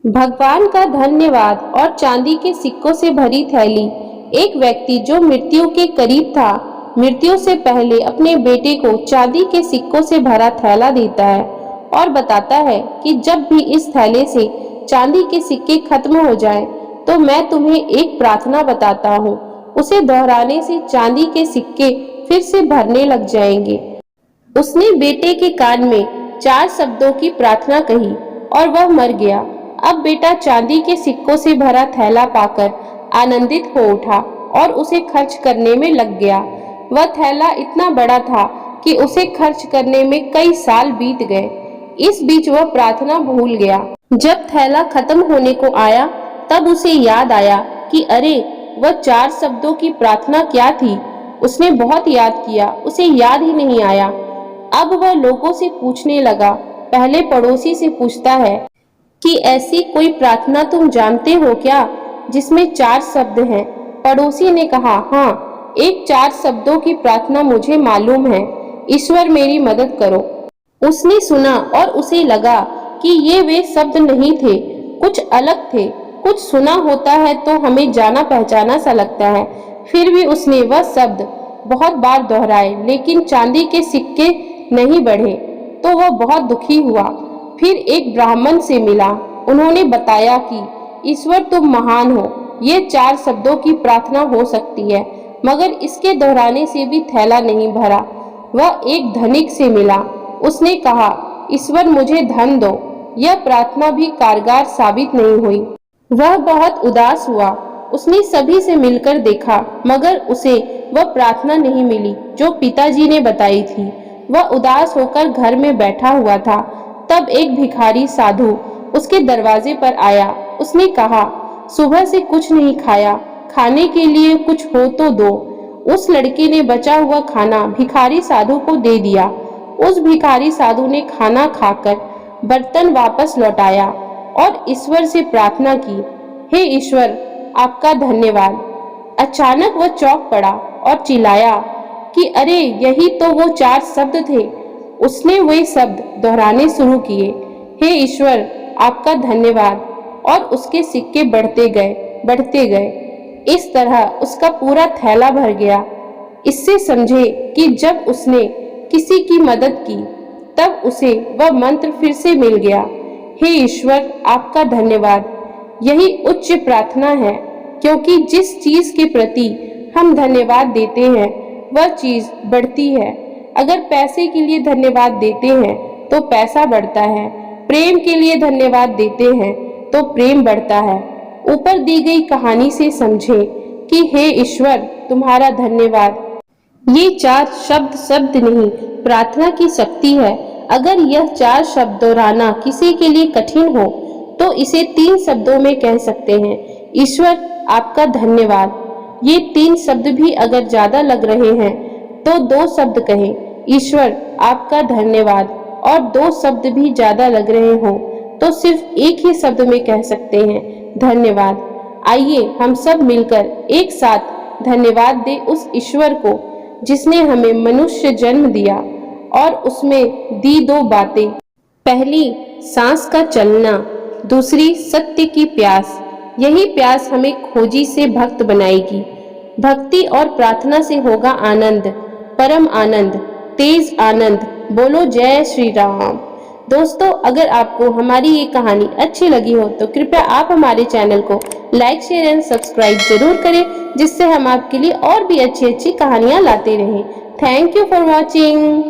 भगवान का धन्यवाद और चांदी के सिक्कों से भरी थैली। एक व्यक्ति जो मृत्यु के करीब था, मृत्यु से पहले अपने बेटे को चांदी के सिक्कों से भरा थैला देता है और बताता है कि जब भी इस थैले से चांदी के सिक्के खत्म हो जाएं, तो मैं तुम्हें एक प्रार्थना बताता हूँ। उसे दोहराने से चांदी के सिक्के फिर से भरने लग जाएंगे। उसने बेटे के कान में 4 शब्दों की प्रार्थना कही और वह मर गया। अब बेटा चांदी के सिक्कों से भरा थैला पाकर आनंदित हो उठा और उसे खर्च करने में लग गया। वह थैला इतना बड़ा था कि उसे खर्च करने में कई साल बीत गए। इस बीच वह प्रार्थना भूल गया। जब थैला खत्म होने को आया, तब उसे याद आया कि अरे, वह 4 शब्दों की प्रार्थना क्या थी। उसने बहुत याद किया, उसे याद ही नहीं आया। अब वह लोगों से पूछने लगा। पहले पड़ोसी से पूछता है कि ऐसी कोई प्रार्थना तुम जानते हो क्या जिसमें 4 शब्द हैं। पड़ोसी ने कहा, हाँ, एक 4 शब्दों की प्रार्थना मुझे मालूम है। ईश्वर मेरी मदद करो। उसने सुना और उसे लगा कि ये वे शब्द नहीं थे, कुछ अलग थे। कुछ सुना होता है तो हमें जाना पहचाना सा लगता है। फिर भी उसने वह शब्द बहुत बार दोहराए, लेकिन चांदी के सिक्के नहीं बढ़े। तो वह बहुत दुखी हुआ। फिर एक ब्राह्मण से मिला। उन्होंने बताया कि ईश्वर तुम महान हो। ये 4 शब्दों की प्रार्थना हो सकती है, मगर इसके दोहराने से भी थैला नहीं भरा। वह एक धनिक से मिला। उसने कहा, ईश्वर मुझे धन दो। यह प्रार्थना भी कारगर साबित नहीं हुई। वह बहुत उदास हुआ। उसने सभी से मिलकर देखा, मगर उसे वह प्रार्थना नहीं मिली जो पिताजी ने बताई थी। वह उदास होकर घर में बैठा हुआ था। तब एक भिखारी साधु उसके दरवाजे पर आया। उसने कहा, सुबह से कुछ नहीं खाया, खाने के लिए कुछ हो तो दो। उस लड़के ने बचा हुआ खाना भिखारी साधु को दे दिया। उस भिखारी साधु ने खाना खाकर बर्तन वापस लौटाया और ईश्वर से प्रार्थना की, हे ईश्वर, आपका धन्यवाद। अचानक वह चौंक पड़ा और चिल्लाया कि अरे, यही तो वो 4 शब्द थे। उसने वे शब्द दोहराने शुरू किए, हे ईश्वर, आपका धन्यवाद। और उसके सिक्के बढ़ते गए। इस तरह उसका पूरा थैला भर गया। इससे समझे कि जब उसने किसी की मदद की, तब उसे वह मंत्र फिर से मिल गया, हे ईश्वर, आपका धन्यवाद। यही उच्च प्रार्थना है, क्योंकि जिस चीज के प्रति हम धन्यवाद देते हैं, वह चीज बढ़ती है। अगर पैसे के लिए धन्यवाद देते हैं तो पैसा बढ़ता है। प्रेम के लिए धन्यवाद देते हैं तो प्रेम बढ़ता है। ऊपर दी गई कहानी से समझे कि हे ईश्वर, तुम्हारा धन्यवाद। ये 4 शब्द नहीं, प्रार्थना की शक्ति है। अगर यह 4 शब्द दोहराना किसी के लिए कठिन हो, तो इसे 3 शब्दों में कह सकते हैं, ईश्वर, आपका धन्यवाद। ये 3 शब्द भी अगर ज्यादा लग रहे हैं तो 2 शब्द कहें, ईश्वर, आपका धन्यवाद। और 2 शब्द भी ज्यादा लग रहे हो तो सिर्फ एक ही शब्द में कह सकते हैं, धन्यवाद। आइए हम सब मिलकर एक साथ धन्यवाद दें उस ईश्वर को जिसने हमें मनुष्य जन्म दिया और उसमें दी 2 बातें। पहली, सांस का चलना। दूसरी, सत्य की प्यास। यही प्यास हमें खोजी से भक्त बनाएगी। भक्ति और प्रार्थना से होगा आनंद, परम आनंद, तेज आनंद। बोलो जय श्री राम। दोस्तों, अगर आपको हमारी ये कहानी अच्छी लगी हो तो कृपया आप हमारे चैनल को लाइक, शेयर एंड सब्सक्राइब जरूर करें, जिससे हम आपके लिए और भी अच्छी अच्छी कहानियाँ लाते रहें। Thank you for watching.